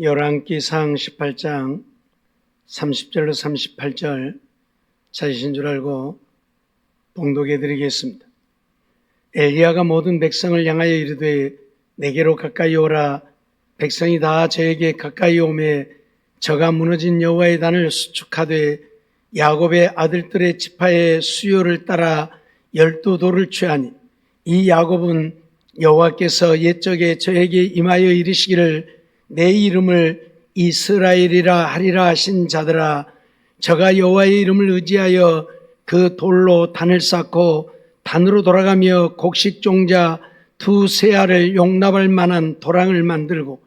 열왕기상 18장 30절로 38절 찾으신 줄 알고 봉독해 드리겠습니다. 엘리야가 모든 백성을 향하여 이르되 내게로 가까이 오라. 백성이 다 저에게 가까이 오매 저가 무너진 여호와의 단을 수축하되 야곱의 아들들의 지파의 수요를 따라 12돌을 취하니 이 야곱은 여호와께서 옛적에 저에게 임하여 이르시기를 내 이름을 이스라엘이라 하리라 하신 자들아, 저가 여호와의 이름을 의지하여 그 돌로 단을 쌓고 단으로 돌아가며 곡식종자 두세 알을 용납할 만한 도랑을 만들고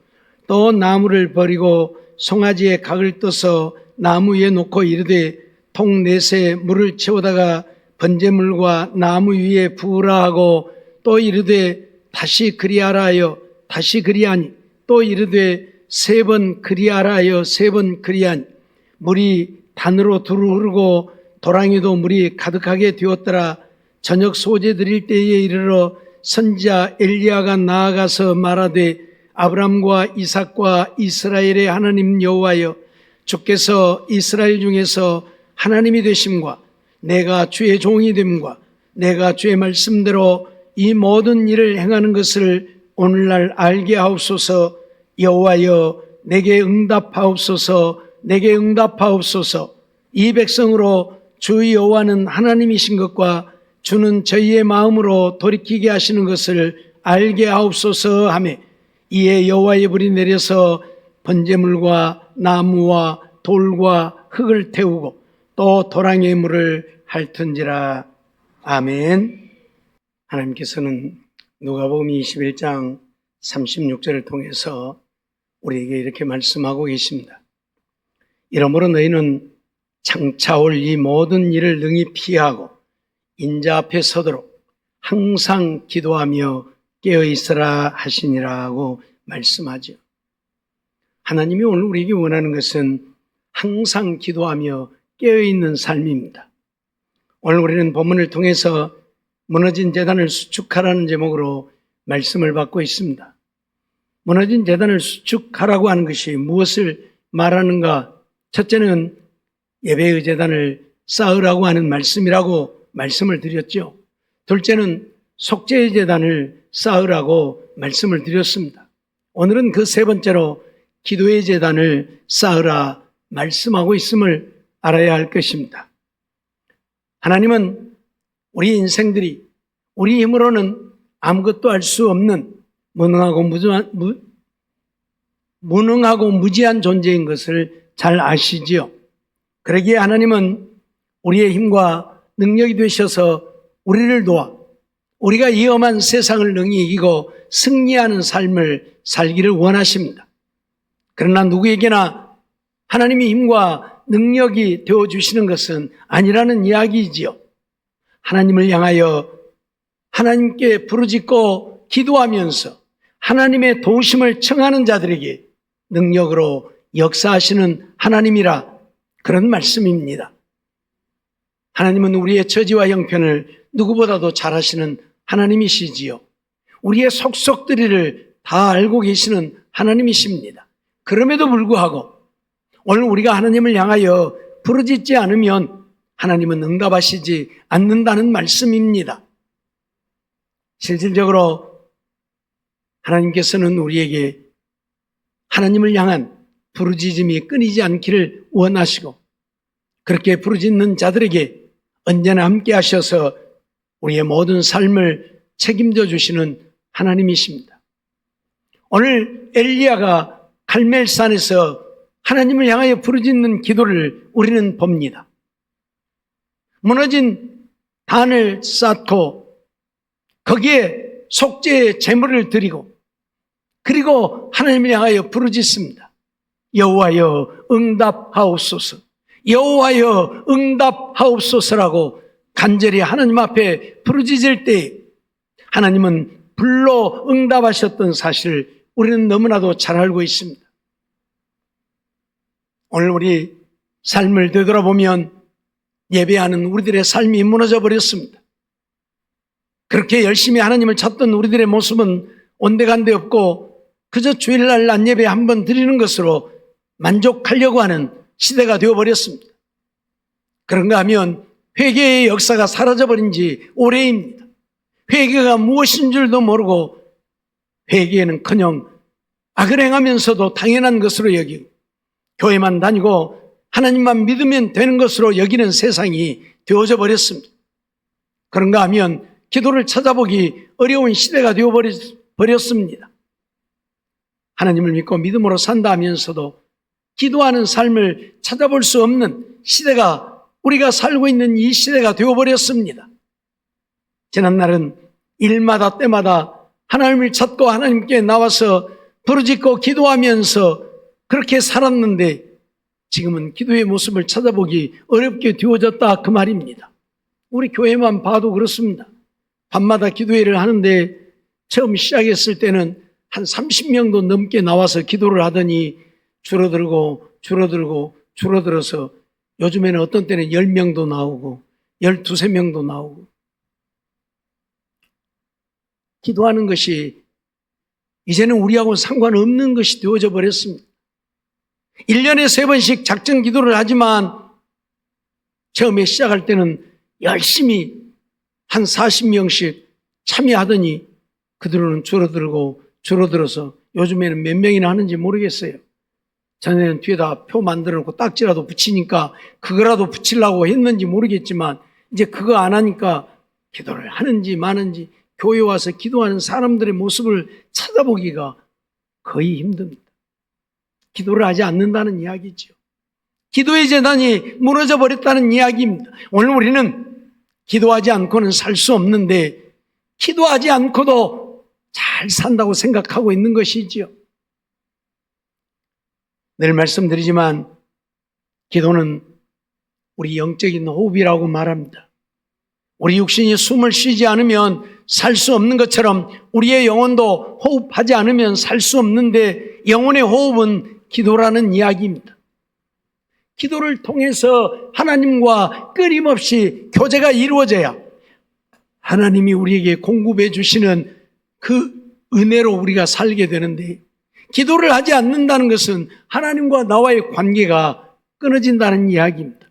또 나무를 버리고 송아지에 각을 떠서 나무 위에 놓고 이르되 통 넷에 물을 채우다가 번제물과 나무 위에 부으라 하고 또 이르되 다시 그리하라 하여 다시 그리하니 또 이르되 세 번 그리하라 하여 세 번 그리하니 물이 단으로 두루 흐르고 도랑에도 물이 가득하게 되었더라. 저녁 소재 드릴 때에 이르러 선지자 엘리야가 나아가서 말하되 아브람과 이삭과 이스라엘의 하나님 여호와여, 주께서 이스라엘 중에서 하나님이 되심과 내가 주의 종이 됨과 내가 주의 말씀대로 이 모든 일을 행하는 것을 오늘날 알게 하옵소서. 여호와여, 내게 응답하옵소서. 내게 응답하옵소서. 이 백성으로 주 여호와는 하나님이신 것과 주는 저희의 마음으로 돌이키게 하시는 것을 알게 하옵소서 하며 이에 여호와의 불이 내려서 번제물과 나무와 돌과 흙을 태우고 또 도랑의 물을 핥은지라. 아멘. 하나님께서는 누가복음 21장 36절을 통해서 우리에게 이렇게 말씀하고 계십니다. 이러므로 너희는 장차 올 이 모든 일을 능히 피하고 인자 앞에 서도록 항상 기도하며 깨어있으라 하시니라고 말씀하죠. 하나님이 오늘 우리에게 원하는 것은 항상 기도하며 깨어있는 삶입니다. 오늘 우리는 본문을 통해서 무너진 제단을 수축하라는 제목으로 말씀을 받고 있습니다. 무너진 제단을 수축하라고 하는 것이 무엇을 말하는가? 첫째는 예배의 제단을 쌓으라고 하는 말씀이라고 말씀을 드렸죠. 둘째는 속죄의 제단을 쌓으라고 말씀을 드렸습니다. 오늘은 그 세 번째로 기도의 제단을 쌓으라 말씀하고 있음을 알아야 할 것입니다. 하나님은 우리 인생들이 우리 힘으로는 아무것도 할 수 없는 무능하고 무지한 존재인 것을 잘 아시지요. 그러기에 하나님은 우리의 힘과 능력이 되셔서 우리를 도와 우리가 이 험한 세상을 능히 이기고 승리하는 삶을 살기를 원하십니다. 그러나 누구에게나 하나님의 힘과 능력이 되어주시는 것은 아니라는 이야기이지요. 하나님을 향하여 하나님께 부르짖고 기도하면서 하나님의 도우심을 청하는 자들에게 능력으로 역사하시는 하나님이라 그런 말씀입니다. 하나님은 우리의 처지와 형편을 누구보다도 잘 아시는 하나님이시지요. 우리의 속속들이를 다 알고 계시는 하나님이십니다. 그럼에도 불구하고 오늘 우리가 하나님을 향하여 부르짖지 않으면 하나님은 응답하시지 않는다는 말씀입니다. 실질적으로 하나님께서는 우리에게 하나님을 향한 부르짖음이 끊이지 않기를 원하시고 그렇게 부르짖는 자들에게 언제나 함께 하셔서 우리의 모든 삶을 책임져 주시는 하나님이십니다. 오늘 엘리야가 갈멜산에서 하나님을 향하여 부르짖는 기도를 우리는 봅니다. 무너진 단을 쌓고 거기에 속죄의 제물을 드리고 그리고 하나님을 향하여 부르짖습니다. 여호와여 응답하옵소서. 여호와여 응답하옵소서라고 간절히 하나님 앞에 부르짖을 때 하나님은 불로 응답하셨던 사실을 우리는 너무나도 잘 알고 있습니다. 오늘 우리 삶을 되돌아보면 예배하는 우리들의 삶이 무너져 버렸습니다. 그렇게 열심히 하나님을 찾던 우리들의 모습은 온데간데 없고 그저 주일날 낮예배 한 번 드리는 것으로 만족하려고 하는 시대가 되어버렸습니다. 그런가 하면 회개의 역사가 사라져버린 지 오래입니다. 회개가 무엇인 줄도 모르고 회개는커녕 악을 행하면서도 당연한 것으로 여기고 교회만 다니고 하나님만 믿으면 되는 것으로 여기는 세상이 되어져 버렸습니다. 그런가 하면 기도를 찾아보기 어려운 시대가 되어버렸습니다. 하나님을 믿고 믿음으로 산다 하면서도 기도하는 삶을 찾아볼 수 없는 시대가, 우리가 살고 있는 이 시대가 되어버렸습니다. 지난날은 일마다 때마다 하나님을 찾고 하나님께 나와서 부르짖고 기도하면서 그렇게 살았는데 지금은 기도의 모습을 찾아보기 어렵게 되어졌다 그 말입니다. 우리 교회만 봐도 그렇습니다. 밤마다 기도회를 하는데 처음 시작했을 때는 한 30명도 넘게 나와서 기도를 하더니 줄어들어서 요즘에는 어떤 때는 10명도 나오고 12, 3명도 나오고. 기도하는 것이 이제는 우리하고 상관없는 것이 되어져 버렸습니다. 1년에 3번씩 작정 기도를 하지만 처음에 시작할 때는 열심히 한 40명씩 참여하더니 그들은 줄어들어서 요즘에는 몇 명이나 하는지 모르겠어요. 전에는 뒤에다 표 만들어 놓고 딱지라도 붙이니까 그거라도 붙이려고 했는지 모르겠지만 이제 그거 안 하니까 기도를 하는지 마는지 교회 와서 기도하는 사람들의 모습을 찾아보기가 거의 힘듭니다. 기도를 하지 않는다는 이야기죠. 기도의 재단이 무너져 버렸다는 이야기입니다. 오늘 우리는 기도하지 않고는 살 수 없는데 기도하지 않고도 잘 산다고 생각하고 있는 것이지요. 늘 말씀드리지만 기도는 우리 영적인 호흡이라고 말합니다. 우리 육신이 숨을 쉬지 않으면 살 수 없는 것처럼 우리의 영혼도 호흡하지 않으면 살 수 없는데 영혼의 호흡은 기도라는 이야기입니다. 기도를 통해서 하나님과 끊임없이 교제가 이루어져야 하나님이 우리에게 공급해 주시는 그 은혜로 우리가 살게 되는데 기도를 하지 않는다는 것은 하나님과 나와의 관계가 끊어진다는 이야기입니다.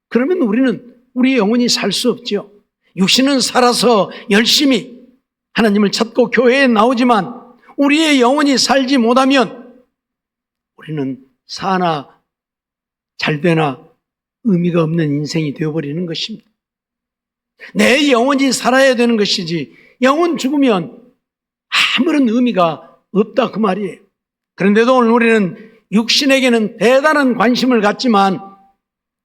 그러면 우리는 우리 영혼이 살 수 없죠. 육신은 살아서 열심히 하나님을 찾고 교회에 나오지만 우리의 영혼이 살지 못하면 우리는 사나 잘되나 의미가 없는 인생이 되어버리는 것입니다. 내 영혼이 살아야 되는 것이지 영혼 죽으면 아무런 의미가 없다 그 말이에요. 그런데도 오늘 우리는 육신에게는 대단한 관심을 갖지만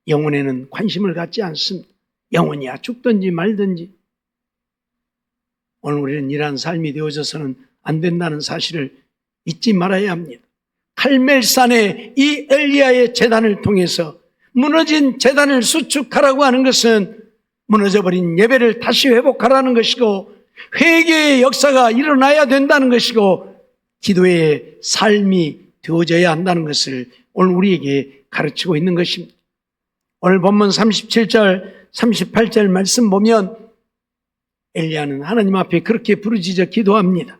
영혼에는 관심을 갖지 않습니다. 영혼이야 죽든지 말든지. 오늘 우리는 이러한 삶이 되어져서는 안 된다는 사실을 잊지 말아야 합니다. 갈멜산의 이 엘리야의 제단을 통해서 무너진 제단을 수축하라고 하는 것은 무너져버린 예배를 다시 회복하라는 것이고 회개의 역사가 일어나야 된다는 것이고 기도의 삶이 되어져야 한다는 것을 오늘 우리에게 가르치고 있는 것입니다. 오늘 본문 37절 38절 말씀 보면 엘리야는 하나님 앞에 그렇게 부르짖어 기도합니다.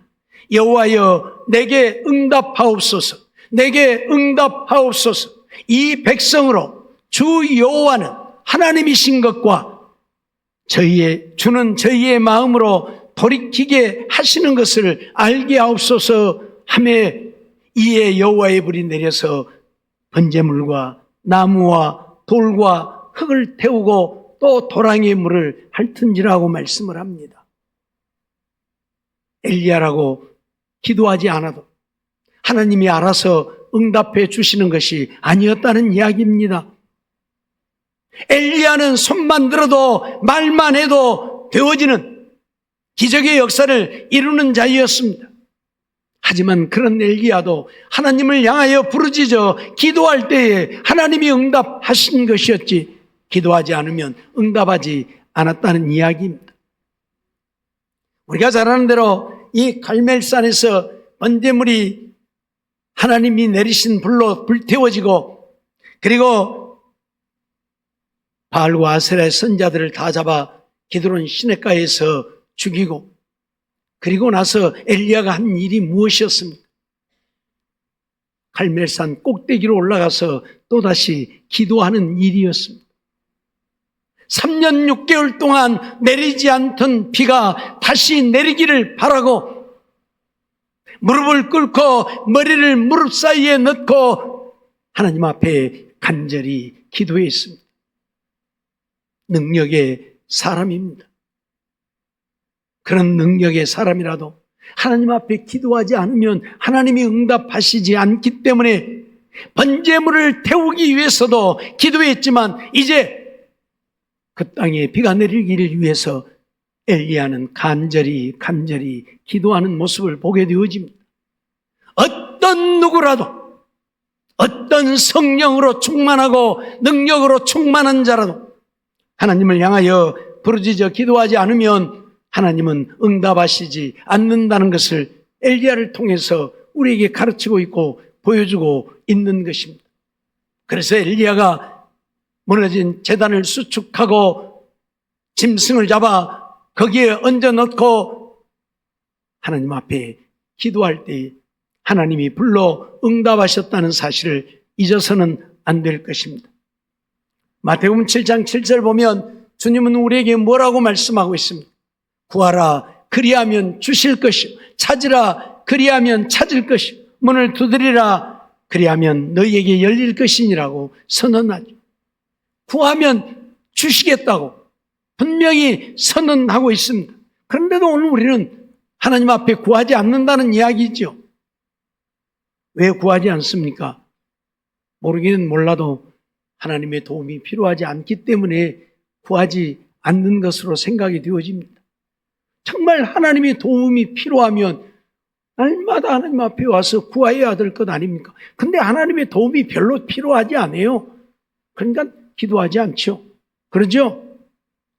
여호와여 내게 응답하옵소서, 내게 응답하옵소서. 이 백성으로 주 여호와는 하나님이신 것과 주는 저희의 마음으로 돌이키게 하시는 것을 알게 하옵소서 하며 이에 여호와의 불이 내려서 번제물과 나무와 돌과 흙을 태우고 또 도랑의 물을 핥은지라고 말씀을 합니다. 엘리야라고 기도하지 않아도 하나님이 알아서 응답해 주시는 것이 아니었다는 이야기입니다. 엘리야는 손만 들어도 말만 해도 되어지는 기적의 역사를 이루는 자였습니다. 하지만 그런 엘리야도 하나님을 향하여 부르짖어 기도할 때에 하나님이 응답하신 것이었지 기도하지 않으면 응답하지 않았다는 이야기입니다. 우리가 잘 아는 대로 이 갈멜산에서 번제물이 하나님이 내리신 불로 불태워지고 그리고 바알과 아세라의 선자들을 다 잡아 기드론 시냇가에서 죽이고 그리고 나서 엘리야가 한 일이 무엇이었습니까? 갈멜산 꼭대기로 올라가서 또다시 기도하는 일이었습니다. 3년 6개월 동안 내리지 않던 비가 다시 내리기를 바라고 무릎을 꿇고 머리를 무릎 사이에 넣고 하나님 앞에 간절히 기도했습니다. 능력의 사람입니다. 그런 능력의 사람이라도 하나님 앞에 기도하지 않으면 하나님이 응답하시지 않기 때문에 번제물을 태우기 위해서도 기도했지만 이제 그 땅에 비가 내리기를 위해서 엘리야는 간절히 기도하는 모습을 보게 되어집니다. 어떤 누구라도, 어떤 성령으로 충만하고 능력으로 충만한 자라도 하나님을 향하여 부르짖어 기도하지 않으면 하나님은 응답하시지 않는다는 것을 엘리야를 통해서 우리에게 가르치고 있고 보여주고 있는 것입니다. 그래서 엘리야가 무너진 제단을 수축하고 짐승을 잡아 거기에 얹어 넣고 하나님 앞에 기도할 때 하나님이 불러 응답하셨다는 사실을 잊어서는 안 될 것입니다. 마태복음 7장 7절 보면 주님은 우리에게 뭐라고 말씀하고 있습니다. 구하라 그리하면 주실 것이요 찾으라 그리하면 찾을 것이요 문을 두드리라 그리하면 너희에게 열릴 것이니라고 선언하죠. 구하면 주시겠다고 분명히 선언하고 있습니다. 그런데도 오늘 우리는 하나님 앞에 구하지 않는다는 이야기죠. 왜 구하지 않습니까? 모르기는 몰라도 하나님의 도움이 필요하지 않기 때문에 구하지 않는 것으로 생각이 되어집니다. 정말 하나님의 도움이 필요하면 날마다 하나님 앞에 와서 구해야 될 것 아닙니까? 근데 하나님의 도움이 별로 필요하지 않아요. 그러니까 기도하지 않죠. 그러죠?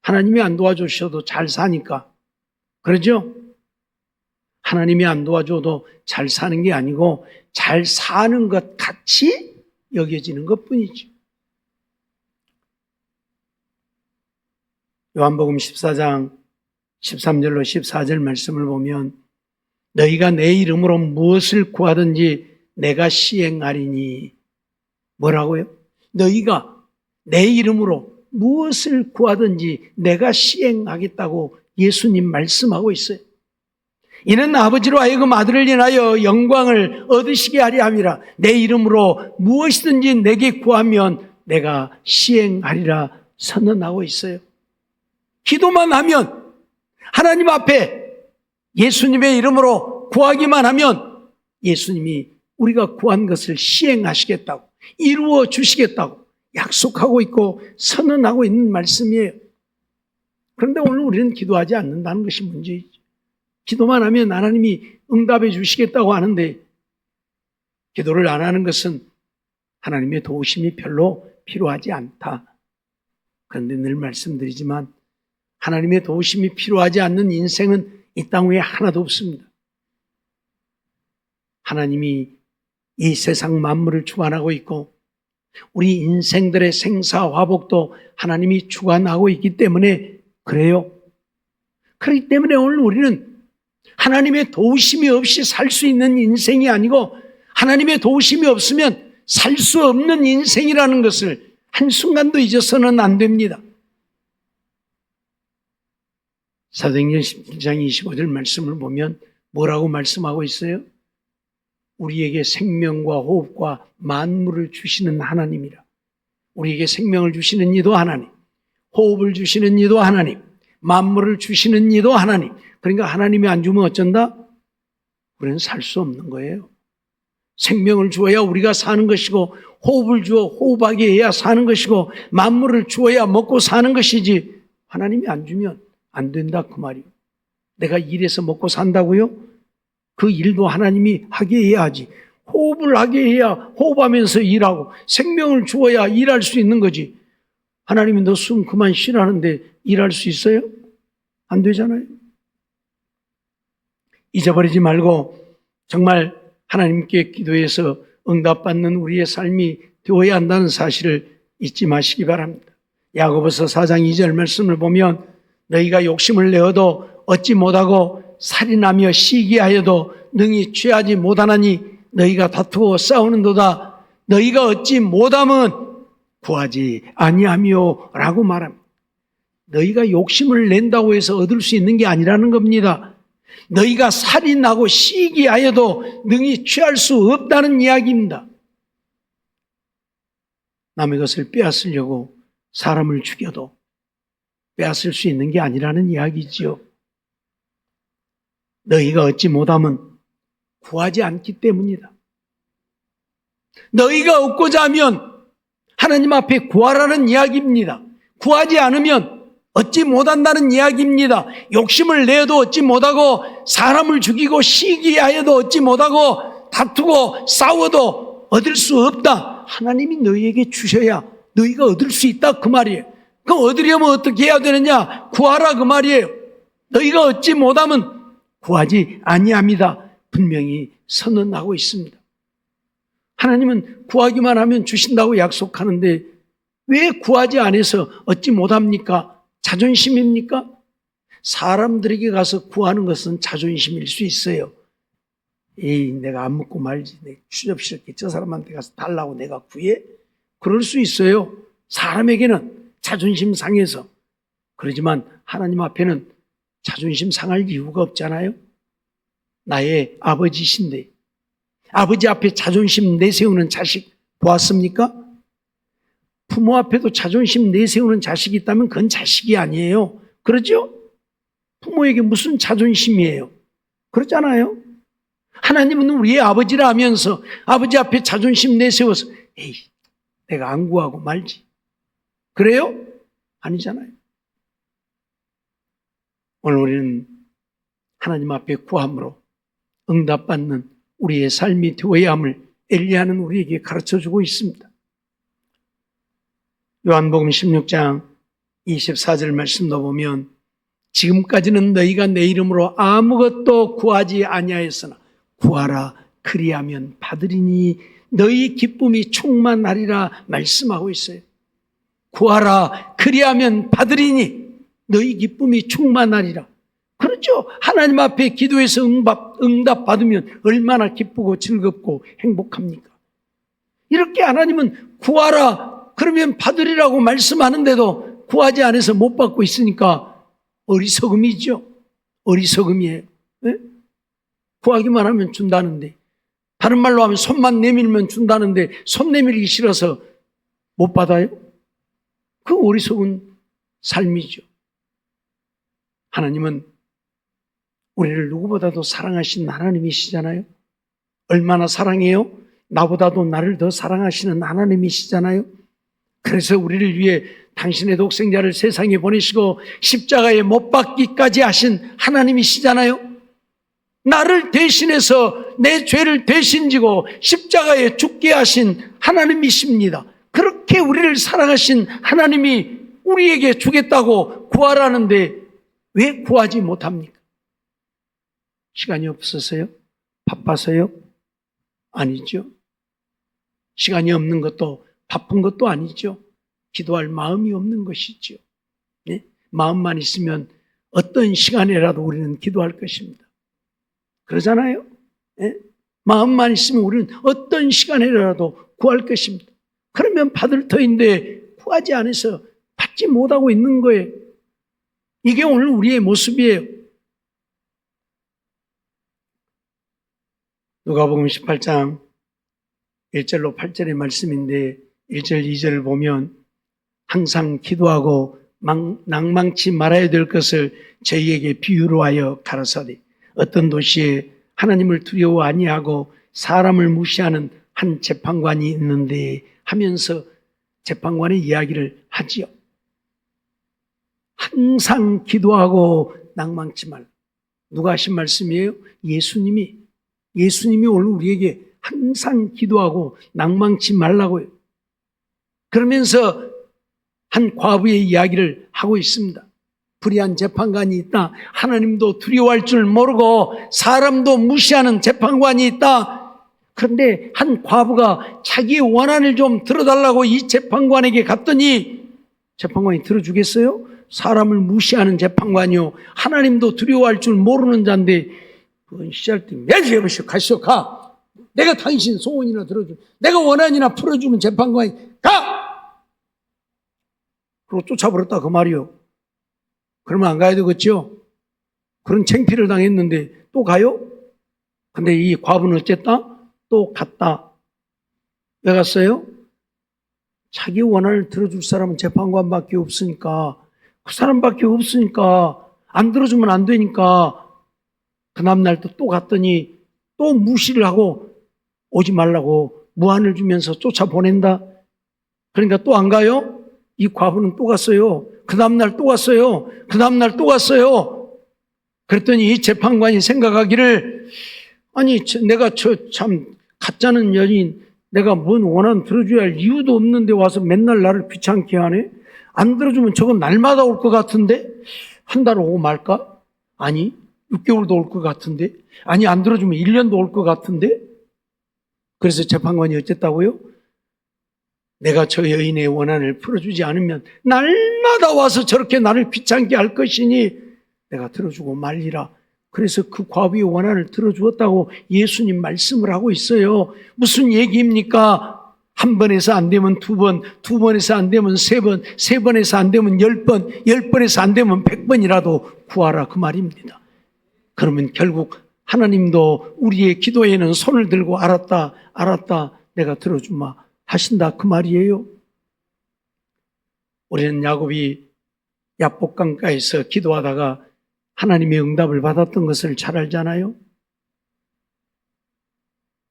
하나님이 안 도와주셔도 잘 사니까. 그러죠? 하나님이 안 도와줘도 잘 사는 게 아니고 잘 사는 것 같이 여겨지는 것 뿐이죠. 요한복음 14장 13절로 14절 말씀을 보면 너희가 내 이름으로 무엇을 구하든지 내가 시행하리니 뭐라고요? 너희가 내 이름으로 무엇을 구하든지 내가 시행하겠다고 예수님 말씀하고 있어요. 이는 아버지로 하여금 아들을 인하여 영광을 얻으시게 하려 함이라. 내 이름으로 무엇이든지 내게 구하면 내가 시행하리라 선언하고 있어요. 기도만 하면 하나님 앞에 예수님의 이름으로 구하기만 하면 예수님이 우리가 구한 것을 시행하시겠다고 이루어 주시겠다고 약속하고 있고 선언하고 있는 말씀이에요. 그런데 오늘 우리는 기도하지 않는다는 것이 문제이죠. 기도만 하면 하나님이 응답해 주시겠다고 하는데 기도를 안 하는 것은 하나님의 도우심이 별로 필요하지 않다. 그런데 늘 말씀드리지만 하나님의 도우심이 필요하지 않는 인생은 이 땅 위에 하나도 없습니다. 하나님이 이 세상 만물을 주관하고 있고 우리 인생들의 생사화복도 하나님이 주관하고 있기 때문에 그래요. 그렇기 때문에 오늘 우리는 하나님의 도우심이 없이 살 수 있는 인생이 아니고 하나님의 도우심이 없으면 살 수 없는 인생이라는 것을 한순간도 잊어서는 안 됩니다. 사도행전 17장 25절 말씀을 보면 뭐라고 말씀하고 있어요? 우리에게 생명과 호흡과 만물을 주시는 하나님이라. 우리에게 생명을 주시는 이도 하나님, 호흡을 주시는 이도 하나님, 만물을 주시는 이도 하나님. 그러니까 하나님이 안 주면 어쩐다? 우리는 살 수 없는 거예요. 생명을 주어야 우리가 사는 것이고 호흡을 주어 호흡하게 해야 사는 것이고 만물을 주어야 먹고 사는 것이지 하나님이 안 주면 안 된다 그 말이에요. 내가 일해서 먹고 산다고요? 그 일도 하나님이 하게 해야지. 호흡을 하게 해야 호흡하면서 일하고 생명을 주어야 일할 수 있는 거지. 하나님이 너 숨 그만 쉬라는데 일할 수 있어요? 안 되잖아요. 잊어버리지 말고 정말 하나님께 기도해서 응답받는 우리의 삶이 되어야 한다는 사실을 잊지 마시기 바랍니다. 야고보서 4장 2절 말씀을 보면 너희가 욕심을 내어도 얻지 못하고 살인하며 시기하여도 능히 취하지 못하나니 너희가 다투고 싸우는도다. 너희가 어찌 못함은 구하지 아니하며 라고 말합니다. 너희가 욕심을 낸다고 해서 얻을 수 있는 게 아니라는 겁니다. 너희가 살인하고 시기하여도 능히 취할 수 없다는 이야기입니다. 남의 것을 빼앗으려고 사람을 죽여도 빼앗을 수 있는 게 아니라는 이야기지요. 너희가 얻지 못하면 구하지 않기 때문이다. 너희가 얻고자 하면 하나님 앞에 구하라는 이야기입니다. 구하지 않으면 얻지 못한다는 이야기입니다. 욕심을 내어도 얻지 못하고 사람을 죽이고 시기하여도 얻지 못하고 다투고 싸워도 얻을 수 없다. 하나님이 너희에게 주셔야 너희가 얻을 수 있다 그 말이에요. 그럼 얻으려면 어떻게 해야 되느냐? 구하라 그 말이에요. 너희가 얻지 못하면 구하지 아니합니다. 분명히 선언하고 있습니다. 하나님은 구하기만 하면 주신다고 약속하는데 왜 구하지 않아서 얻지 못합니까? 자존심입니까? 사람들에게 가서 구하는 것은 자존심일 수 있어요. 에이, 내가 안 먹고 말지. 내가 추접스럽게 저 사람한테 가서 달라고 내가 구해? 그럴 수 있어요. 사람에게는 자존심 상해서. 그러지만 하나님 앞에는 자존심 상할 이유가 없잖아요. 나의 아버지신데 아버지 앞에 자존심 내세우는 자식 보았습니까? 부모 앞에도 자존심 내세우는 자식이 있다면 그건 자식이 아니에요. 그렇죠? 부모에게 무슨 자존심이에요? 그렇잖아요? 하나님은 우리의 아버지라 하면서 아버지 앞에 자존심 내세워서 에이, 내가 안 구하고 말지. 그래요? 아니잖아요. 오늘 우리는 하나님 앞에 구함으로 응답받는 우리의 삶이 되어야 함을 엘리야는 우리에게 가르쳐주고 있습니다. 요한복음 16장 24절 말씀도 보면 지금까지는 너희가 내 이름으로 아무것도 구하지 아니하였으나 구하라 그리하면 받으리니 너희 기쁨이 충만하리라 말씀하고 있어요. 구하라 그리하면 받으리니 너희 기쁨이 충만하리라. 그렇죠. 하나님 앞에 기도해서 응답 받으면 얼마나 기쁘고 즐겁고 행복합니까? 이렇게 하나님은 구하라 그러면 받으리라고 말씀하는데도 구하지 않아서 못 받고 있으니까 어리석음이죠. 어리석음이에요. 네? 구하기만 하면 준다는데, 다른 말로 하면 손만 내밀면 준다는데 손 내밀기 싫어서 못 받아요? 그 어리석은 삶이죠. 하나님은 우리를 누구보다도 사랑하신 하나님이시잖아요. 얼마나 사랑해요? 나보다도 나를 더 사랑하시는 하나님이시잖아요. 그래서 우리를 위해 당신의 독생자를 세상에 보내시고 십자가에 못 박기까지 하신 하나님이시잖아요. 나를 대신해서 내 죄를 대신 지고 십자가에 죽게 하신 하나님이십니다. 그렇게 우리를 사랑하신 하나님이 우리에게 주겠다고 구하라는데 왜 구하지 못합니까? 시간이 없어서요? 바빠서요? 아니죠. 시간이 없는 것도 바쁜 것도 아니죠. 기도할 마음이 없는 것이죠. 네? 마음만 있으면 어떤 시간에라도 우리는 기도할 것입니다. 그러잖아요. 네? 마음만 있으면 우리는 어떤 시간에라도 구할 것입니다. 그러면 받을 터인데 구하지 않아서 받지 못하고 있는 거예요. 이게 오늘 우리의 모습이에요. 누가복음 18장 1절로 8절의 말씀인데 1절, 2절을 보면 항상 기도하고 낭망치 말아야 될 것을 저희에게 비유로 하여 가라사대 어떤 도시에 하나님을 두려워 아니하고 사람을 무시하는 한 재판관이 있는데 하면서 재판관의 이야기를 하지요. 항상 기도하고 낭망치 말. 누가 하신 말씀이에요? 예수님이 오늘 우리에게 항상 기도하고 낭망치 말라고요. 그러면서 한 과부의 이야기를 하고 있습니다. 불의한 재판관이 있다. 하나님도 두려워할 줄 모르고 사람도 무시하는 재판관이 있다. 그런데 한 과부가 자기의 원한을 좀 들어달라고 이 재판관에게 갔더니 재판관이 들어주겠어요? 사람을 무시하는 재판관이요. 하나님도 두려워할 줄 모르는 자인데 그건 시절 때 매주 해보시오. 가시오 가. 내가 당신 소원이나 들어주면, 내가 원한이나 풀어주면 재판관이 가! 그리고 쫓아버렸다 그 말이요. 그러면 안 가야 되겠죠? 그런 창피를 당했는데 또 가요? 근데 이 과부는 어쨌다? 또 갔다. 왜 갔어요? 자기 원한을 들어줄 사람은 재판관밖에 없으니까, 그 사람밖에 없으니까 안 들어주면 안 되니까 그 다음날 또 갔더니 또 무시를 하고 오지 말라고 무한을 주면서 쫓아보낸다. 그러니까 또 안 가요? 이 과부는 또 갔어요. 그 다음날 또 갔어요. 그 다음날 또 갔어요. 그랬더니 이 재판관이 생각하기를, 아니 내가 참 가짜는 여인, 내가 뭔 원한 들어줘야 할 이유도 없는데 와서 맨날 나를 귀찮게 하네. 안 들어주면 저건 날마다 올 것 같은데, 한 달 오고 말까? 아니 6개월도 올 것 같은데, 아니 안 들어주면 1년도 올 것 같은데. 그래서 재판관이 어쨌다고요? 내가 저 여인의 원한을 풀어주지 않으면 날마다 와서 저렇게 나를 귀찮게 할 것이니 내가 들어주고 말리라. 그래서 그 과부의 원한을 들어주었다고 예수님 말씀을 하고 있어요. 무슨 얘기입니까? 한 번에서 안 되면 두 번, 두 번에서 안 되면 세 번, 세 번에서 안 되면 10번, 10번에서 안 되면 100번이라도 구하라 그 말입니다. 그러면 결국 하나님도 우리의 기도에는 손을 들고 알았다, 알았다, 내가 들어주마 하신다 그 말이에요. 우리는 야곱이 야복강가에서 기도하다가 하나님의 응답을 받았던 것을 잘 알잖아요.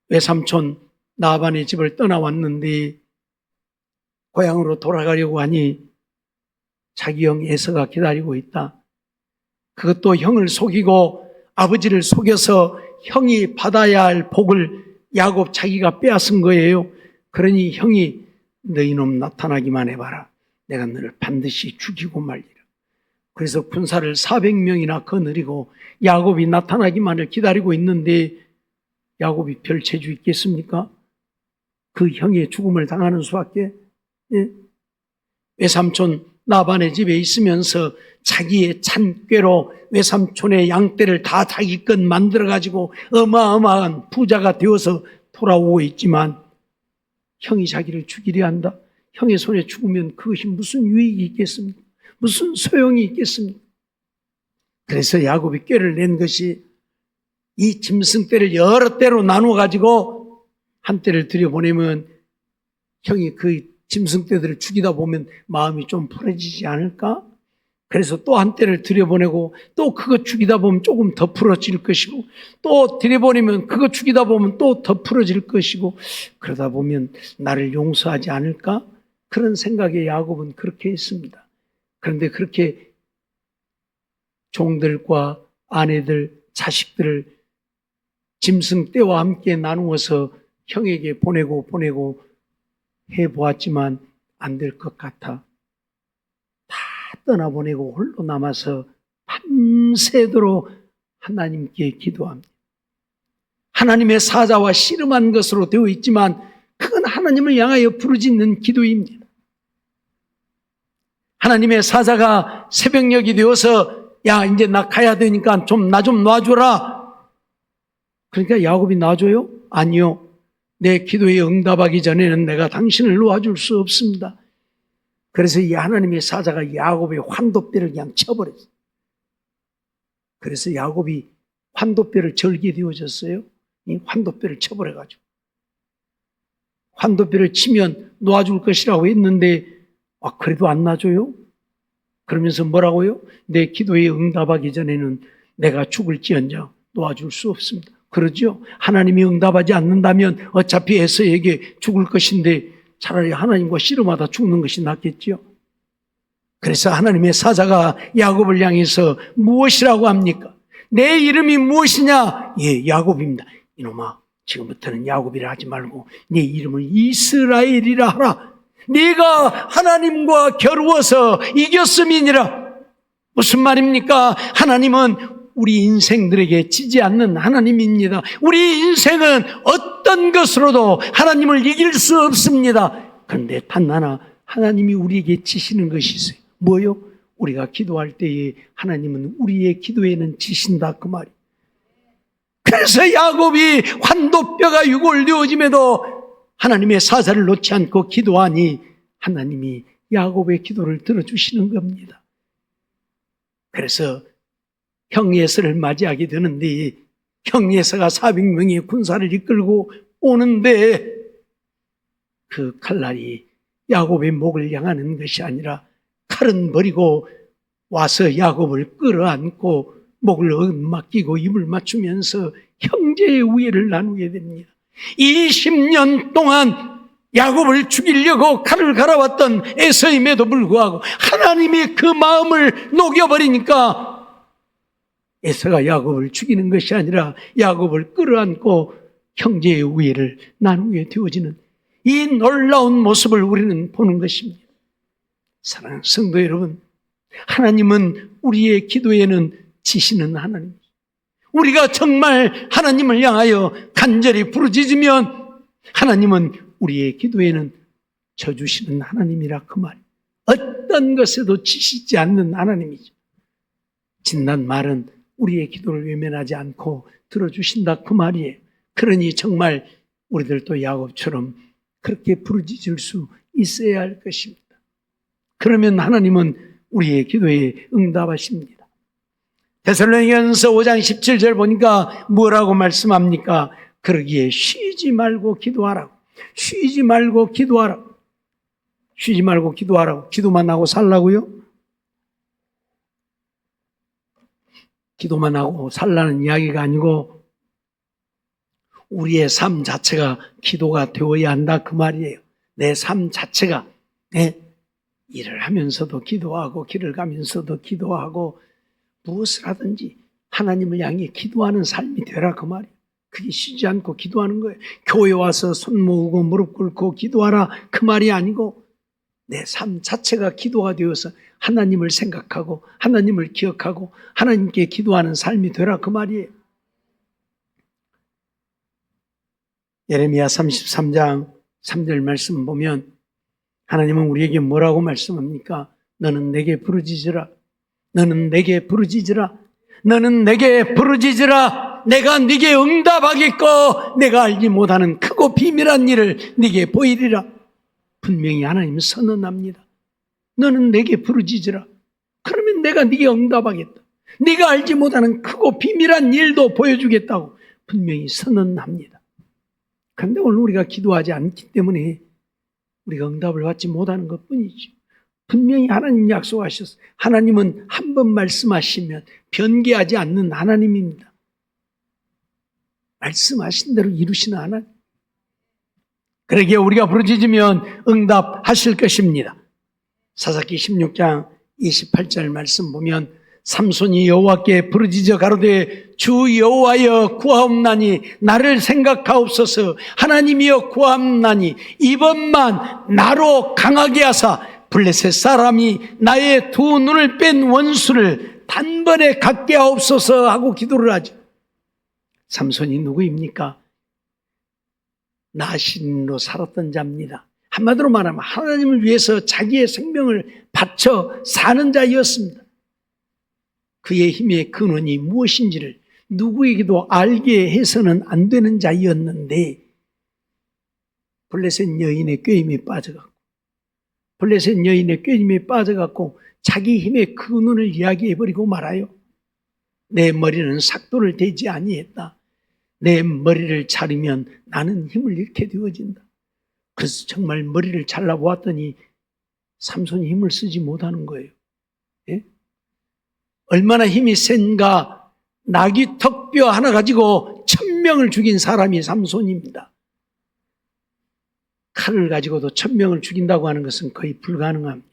외삼촌 나반의 집을 떠나왔는데 고향으로 돌아가려고 하니 자기 형 에서가 기다리고 있다. 그것도 형을 속이고 아버지를 속여서 형이 받아야 할 복을 야곱 자기가 빼앗은 거예요. 그러니 형이 너희 놈 나타나기만 해봐라. 내가 너를 반드시 죽이고 말리라. 그래서 군사를 400명이나 거느리고 야곱이 나타나기만을 기다리고 있는데 야곱이 별 재주 있겠습니까? 그 형의 죽음을 당하는 수밖에. 외삼촌 나반의 집에 있으면서 자기의 찬꾀로 외삼촌의 양떼를 다 자기 것 만들어가지고 어마어마한 부자가 되어서 돌아오고 있지만 형이 자기를 죽이려 한다. 형의 손에 죽으면 그것이 무슨 유익이 있겠습니까? 무슨 소용이 있겠습니까? 그래서 야곱이 꾀를 낸 것이 이 짐승떼를 여러 떼로 나누어 가지고 한 떼를 들여보내면 형이 그 짐승떼들을 죽이다 보면 마음이 좀 풀어지지 않을까? 그래서 또 한 떼를 들여보내고 또 그거 죽이다 보면 조금 더 풀어질 것이고 또 들여보내면 그거 죽이다 보면 또 더 풀어질 것이고 그러다 보면 나를 용서하지 않을까? 그런 생각에 야곱은 그렇게 했습니다. 그런데 그렇게 종들과 아내들, 자식들을 짐승떼와 함께 나누어서 형에게 보내고 해보았지만 안 될 것 같아. 다 떠나보내고 홀로 남아서 밤새도록 하나님께 기도합니다. 하나님의 사자와 씨름한 것으로 되어 있지만 그건 하나님을 향하여 부르짖는 기도입니다. 하나님의 사자가 새벽녘이 되어서 야 이제 나 가야 되니까 나 좀 놔줘라. 그러니까 야곱이 놔줘요? 아니요. 내 기도에 응답하기 전에는 내가 당신을 놓아줄 수 없습니다. 그래서 이 하나님의 사자가 야곱의 환도뼈를 그냥 쳐버렸어요. 그래서 야곱이 환도뼈를 절게 되어졌어요. 이 환도뼈를 쳐버려가지고. 환도뼈를 치면 놓아줄 것이라고 했는데 그래도 안 놔줘요? 그러면서 뭐라고요? 내 기도에 응답하기 전에는 내가 죽을지언정 놓아줄 수 없습니다. 그러죠? 하나님이 응답하지 않는다면 어차피 에서에게 죽을 것인데 차라리 하나님과 씨름하다 죽는 것이 낫겠죠. 그래서 하나님의 사자가 야곱을 향해서 무엇이라고 합니까? 내 이름이 무엇이냐? 예, 야곱입니다. 이놈아, 지금부터는 야곱이라 하지 말고 내 이름을 이스라엘이라 하라. 네가 하나님과 겨루어서 이겼음이니라. 무슨 말입니까? 하나님은 우리 인생들에게 지지 않는 하나님입니다. 우리 인생은 어떤 것으로도 하나님을 이길 수 없습니다. 그런데 단 하나 하나님이 우리에게 지시는 것이 있어요. 뭐요? 우리가 기도할 때에 하나님은 우리의 기도에는 지신다 그 말이에요. 그래서 야곱이 환도뼈가 유골되어짐에도 하나님의 사자를 놓지 않고 기도하니 하나님이 야곱의 기도를 들어주시는 겁니다. 그래서 형 예서를 맞이하게 되는데 형 예서가 400명의 군사를 이끌고 오는데 그 칼날이 야곱의 목을 향하는 것이 아니라 칼은 버리고 와서 야곱을 끌어안고 목을 얻막기고 입을 맞추면서 형제의 우애를 나누게 됩니다. 20년 동안 야곱을 죽이려고 칼을 갈아왔던 에서임에도 불구하고 하나님이 그 마음을 녹여버리니까 에서가 야곱을 죽이는 것이 아니라 야곱을 끌어안고 형제의 우애를 나누게 되어지는 이 놀라운 모습을 우리는 보는 것입니다. 사랑하는 성도 여러분, 하나님은 우리의 기도에는 지시는 하나님. 우리가 정말 하나님을 향하여 간절히 부르짖으면 하나님은 우리의 기도에는 져주시는 하나님이라 그 말. 어떤 것에도 지시지 않는 하나님이죠. 진단 말은 우리의 기도를 외면하지 않고 들어주신다 그 말이에요. 그러니 정말 우리들도 야곱처럼 그렇게 부르짖을 수 있어야 할 것입니다. 그러면 하나님은 우리의 기도에 응답하십니다. 데살로니가전서 5장 17절 보니까 뭐라고 말씀합니까? 그러기에 쉬지 말고 기도하라고. 쉬지 말고 기도하라고. 쉬지 말고 기도하라고. 기도만 하고 살라고요? 기도만 하고 살라는 이야기가 아니고 우리의 삶 자체가 기도가 되어야 한다 그 말이에요. 내 삶 자체가 일을 하면서도 기도하고 길을 가면서도 기도하고 무엇을 하든지 하나님을 향해 기도하는 삶이 되라 그 말이에요. 그게 쉬지 않고 기도하는 거예요. 교회 와서 손 모으고 무릎 꿇고 기도하라 그 말이 아니고 내 삶 자체가 기도가 되어서 하나님을 생각하고 하나님을 기억하고 하나님께 기도하는 삶이 되라 그 말이에요. 예레미야 33장 3절 말씀 보면 하나님은 우리에게 뭐라고 말씀합니까? 너는 내게 부르짖으라. 너는 내게 부르짖으라. 너는 내게 부르짖으라. 내가 네게 응답하겠고 내가 알지 못하는 크고 비밀한 일을 네게 보이리라. 분명히 하나님은 선언합니다. 너는 내게 부르짖으라. 그러면 내가 네게 응답하겠다. 네가 알지 못하는 크고 비밀한 일도 보여주겠다고 분명히 선언합니다. 그런데 오늘 우리가 기도하지 않기 때문에 우리가 응답을 받지 못하는 것뿐이죠. 분명히 하나님 약속하셨어요. 하나님은 한 번 말씀하시면 변개하지 않는 하나님입니다. 말씀하신 대로 이루시는 하나님. 그러기에 우리가 부르짖으면 응답하실 것입니다. 사사기 16장 28절 말씀 보면 삼손이 여호와께 부르짖어 가로되 주 여호와여 구하옵나니 나를 생각하옵소서. 하나님이여 구하옵나니 이번만 나로 강하게 하사 블레셋 사람이 나의 두 눈을 뺀 원수를 단번에 갖게 하옵소서 하고 기도를 하죠. 삼손이 누구입니까? 나신으로 살았던 자입니다. 한마디로 말하면 하나님을 위해서 자기의 생명을 바쳐 사는 자였습니다. 그의 힘의 근원이 무엇인지를 누구에게도 알게 해서는 안 되는 자였는데 블레셋 여인의 꾀임에 빠져갖고 블레셋 여인의 꾀임에 빠져갖고 자기 힘의 근원을 이야기해버리고 말아요. 내 머리는 삭도를 대지 아니했다. 내 머리를 자르면 나는 힘을 잃게 되어진다. 그래서 정말 머리를 잘라보았더니 삼손이 힘을 쓰지 못하는 거예요. 예? 얼마나 힘이 센가. 나귀 턱뼈 하나 가지고 1000명을 죽인 사람이 삼손입니다. 칼을 가지고도 1000명을 죽인다고 하는 것은 거의 불가능합니다.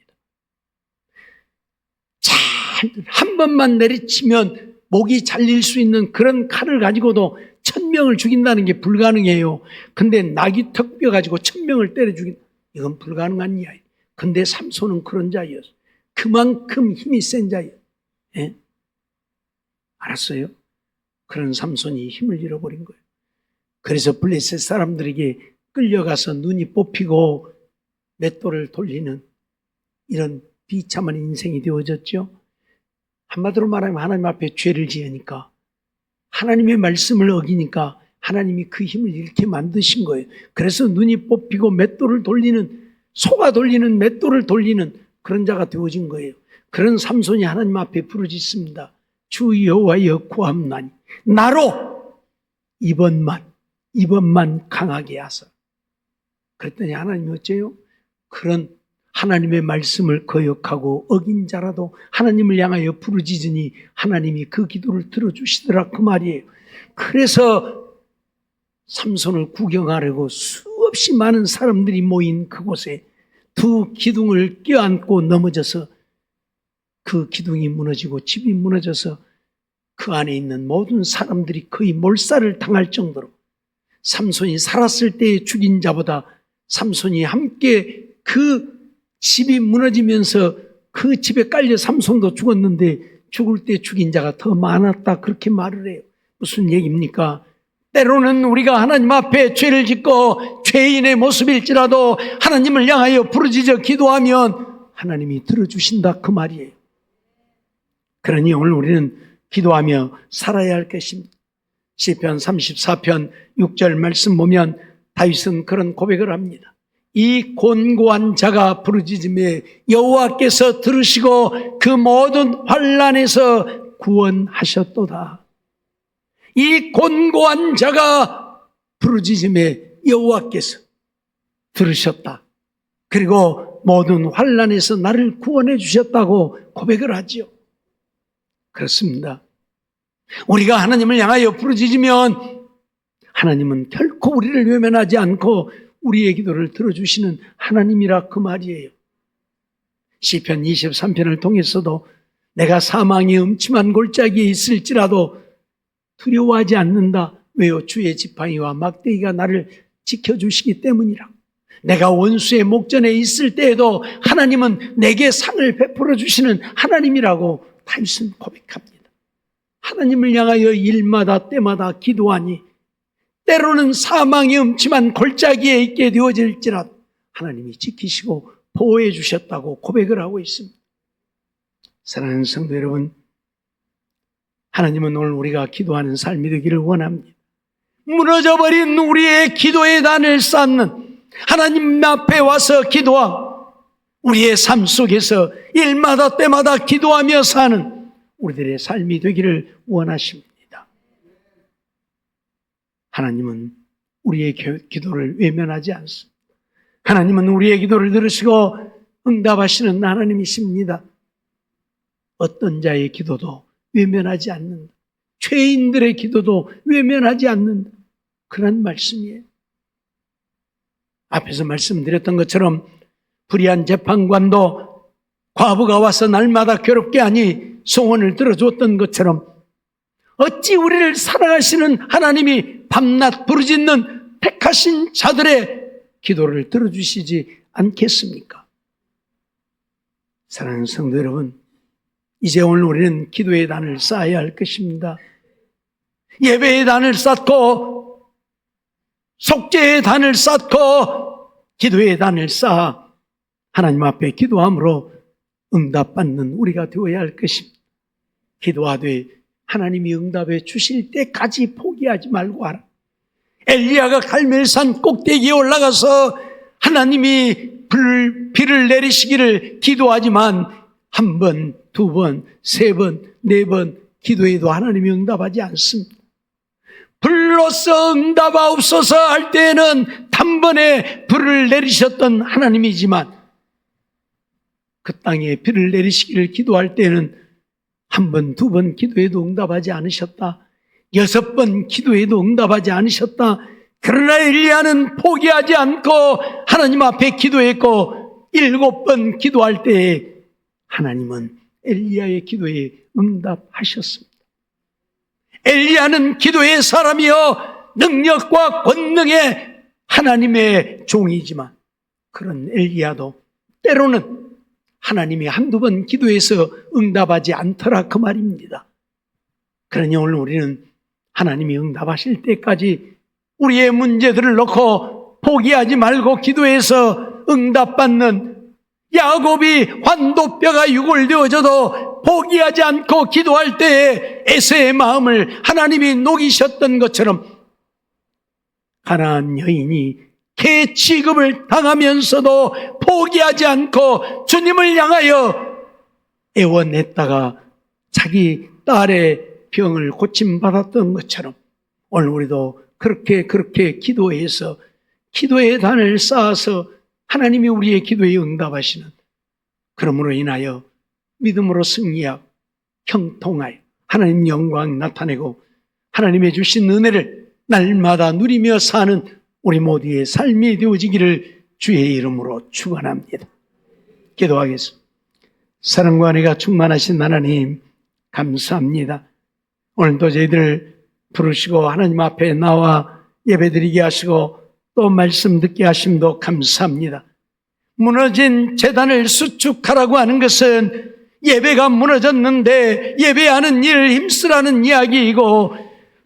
한 번만 내리치면 목이 잘릴 수 있는 그런 칼을 가지고도 1000명을 죽인다는 게 불가능해요. 근데 나귀 턱뼈 가지고 1000명을 때려 죽인다. 이건 불가능한 이야기. 근데 삼손은 그런 자였어요. 그만큼 힘이 센 자예요. 예? 알았어요? 그런 삼손이 힘을 잃어버린 거예요. 그래서 블레셋 사람들에게 끌려가서 눈이 뽑히고 맷돌을 돌리는 이런 비참한 인생이 되어졌죠. 한마디로 말하면 하나님 앞에 죄를 지으니까 하나님의 말씀을 어기니까 하나님이 그 힘을 잃게 만드신 거예요. 그래서 눈이 뽑히고 맷돌을 돌리는, 소가 돌리는 맷돌을 돌리는 그런 자가 되어진 거예요. 그런 삼손이 하나님 앞에 부르짖습니다. 주 여호와여 구함나니 나로 이번만 강하게 하사. 그랬더니 하나님이 어째요? 그런 하나님의 말씀을 거역하고 어긴 자라도 하나님을 향하여 부르짖으니 하나님이 그 기도를 들어주시더라, 그 말이에요. 그래서 삼손을 구경하려고 수없이 많은 사람들이 모인 그곳에 두 기둥을 껴안고 넘어져서 그 기둥이 무너지고 집이 무너져서 그 안에 있는 모든 사람들이 거의 몰살을 당할 정도로, 삼손이 살았을 때에 죽인 자보다 삼손이 함께 그 집이 무너지면서 그 집에 깔려 삼손도 죽었는데 죽을 때 죽인 자가 더 많았다, 그렇게 말을 해요. 무슨 얘기입니까? 때로는 우리가 하나님 앞에 죄를 짓고 죄인의 모습일지라도 하나님을 향하여 부르짖어 기도하면 하나님이 들어주신다, 그 말이에요. 그러니 오늘 우리는 기도하며 살아야 할 것입니다. 시편 34편 6절 말씀 보면 다윗은 그런 고백을 합니다. 이 곤고한 자가 부르짖음에 여호와께서 들으시고 그 모든 환난에서 구원하셨도다. 이 곤고한 자가 부르짖음에 여호와께서 들으셨다. 그리고 모든 환난에서 나를 구원해 주셨다고 고백을 하지요. 그렇습니다. 우리가 하나님을 향하여 부르짖으면 하나님은 결코 우리를 외면하지 않고 우리의 기도를 들어주시는 하나님이라, 그 말이에요. 시편 23편을 통해서도 내가 사망의 음침한 골짜기에 있을지라도 두려워하지 않는다. 왜요? 주의 지팡이와 막대기가 나를 지켜주시기 때문이라. 내가 원수의 목전에 있을 때에도 하나님은 내게 상을 베풀어 주시는 하나님이라고 다윗은 고백합니다. 하나님을 향하여 일마다 때마다 기도하니 때로는 사망의 음침한 골짜기에 있게 되어질지라도 하나님이 지키시고 보호해 주셨다고 고백을 하고 있습니다. 사랑하는 성도 여러분, 하나님은 오늘 우리가 기도하는 삶이 되기를 원합니다. 무너져버린 우리의 기도의 단을 쌓는, 하나님 앞에 와서 기도하고 우리의 삶 속에서 일마다 때마다 기도하며 사는 우리들의 삶이 되기를 원하십니다. 하나님은 우리의 기도를 외면하지 않습니다. 하나님은 우리의 기도를 들으시고 응답하시는 하나님이십니다. 어떤 자의 기도도 외면하지 않는다. 죄인들의 기도도 외면하지 않는다. 그런 말씀이에요. 앞에서 말씀드렸던 것처럼 불의한 재판관도 과부가 와서 날마다 괴롭게 하니 소원을 들어줬던 것처럼 어찌 우리를 사랑하시는 하나님이 밤낮 부르짖는 택하신 자들의 기도를 들어주시지 않겠습니까? 사랑하는 성도 여러분, 이제 오늘 우리는 기도의 단을 쌓아야 할 것입니다. 예배의 단을 쌓고 속죄의 단을 쌓고 기도의 단을 쌓아 하나님 앞에 기도함으로 응답받는 우리가 되어야 할 것입니다. 기도하되 하나님이 응답해 주실 때까지 포기하지 말고 하라. 엘리야가 갈멜산 꼭대기에 올라가서 하나님이 비를 내리시기를 기도하지만 한 번, 두 번, 세 번, 네 번 기도해도 하나님이 응답하지 않습니다. 불로써 응답하옵소서 할 때에는 단번에 불을 내리셨던 하나님이지만 그 땅에 비를 내리시기를 기도할 때는 한 번, 두 번 기도해도 응답하지 않으셨다. 6번 기도해도 응답하지 않으셨다. 그러나 엘리야는 포기하지 않고 하나님 앞에 기도했고 7번 기도할 때에 하나님은 엘리야의 기도에 응답하셨습니다. 엘리야는 기도의 사람이요 능력과 권능의 하나님의 종이지만 그런 엘리야도 때로는 하나님이 한두 번 기도해서 응답하지 않더라, 그 말입니다. 그러니 오늘 우리는 하나님이 응답하실 때까지 우리의 문제들을 놓고 포기하지 말고 기도해서 응답받는, 야곱이 환도뼈가 유골되어져도 포기하지 않고 기도할 때에 에서의 마음을 하나님이 녹이셨던 것처럼 가나안 여인이 개 취급을 당하면서도 포기하지 않고 주님을 향하여 애원했다가 자기 딸의 병을 고침받았던 것처럼 오늘 우리도 그렇게 기도해서 기도의 단을 쌓아서 하나님이 우리의 기도에 응답하시는, 그러므로 인하여 믿음으로 승리하고 형통하여 하나님 영광 나타내고 하나님의 주신 은혜를 날마다 누리며 사는 우리 모두의 삶이 되어지기를 주의 이름으로 축원합니다. 기도하겠습니다. 사랑과 은혜가 충만하신 하나님 감사합니다. 오늘도 저희들 부르시고 하나님 앞에 나와 예배드리게 하시고 또 말씀 듣게 하심도 감사합니다. 무너진 제단을 수축하라고 하는 것은 예배가 무너졌는데 예배하는 일을 힘쓰라는 이야기이고,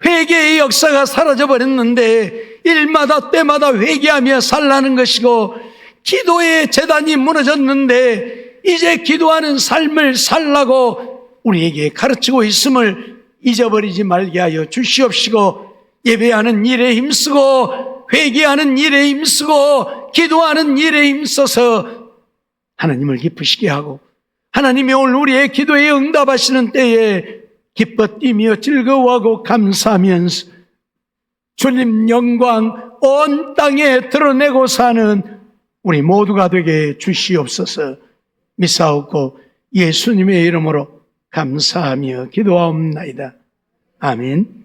회개의 역사가 사라져버렸는데 일마다 때마다 회개하며 살라는 것이고, 기도의 제단이 무너졌는데 이제 기도하는 삶을 살라고 우리에게 가르치고 있음을 잊어버리지 말게 하여 주시옵시고, 예배하는 일에 힘쓰고 회개하는 일에 힘쓰고 기도하는 일에 힘써서 하나님을 기쁘시게 하고, 하나님이 오늘 우리의 기도에 응답하시는 때에 기뻐 뛰며 즐거워하고 감사하면서 주님 영광 온 땅에 드러내고 사는 우리 모두가 되게 주시옵소서. 믿사옵고 예수님의 이름으로 감사하며 기도하옵나이다. 아멘.